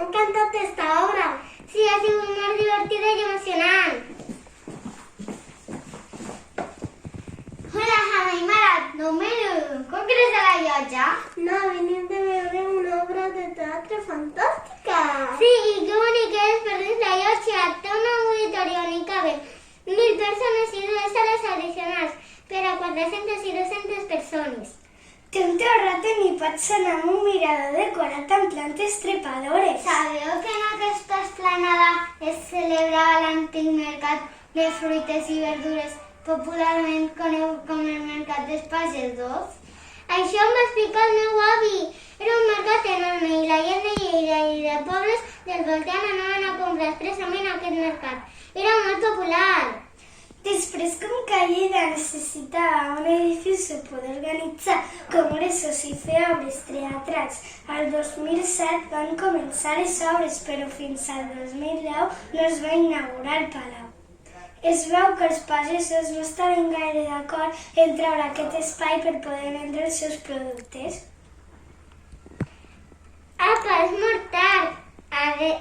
M'ha encantat aquesta obra. Sí, ha sigut molt divertida i emocionant. Hola, Hanna i Mara, no m'he concret a la llotja? No, venim de veure una obra de teatre fantàstica. Sí, i que bonic és per dins la llotja. Té un auditori on hi caben 1.000 persones i 2 sales addicionals per a 400 i 200 persones. Té un terraten i pots anar amb un mirador decorat amb plantes trepadores. Sabeu que en aquesta esplanada es celebrava l'antic mercat de fruites i verdures, popularment conegut com el mercat dels pagesos? Això em va explicar el meu avi. Era un mercat enorme i la gent de Lleida i de pobles del voltant anaven a comprar expressament a aquest mercat. Era molt popular. Després, com que Lleida necessitava un edifici per organitzar congressos i fer obres teatrals, al 2007 van començar les obres, però fins al 2010 no es va inaugurar el palau. Es veu que els pagesos no estaven gaire d'acord en treure aquest espai per poder vendre els seus productes. Apa, és molt tard. Adeu.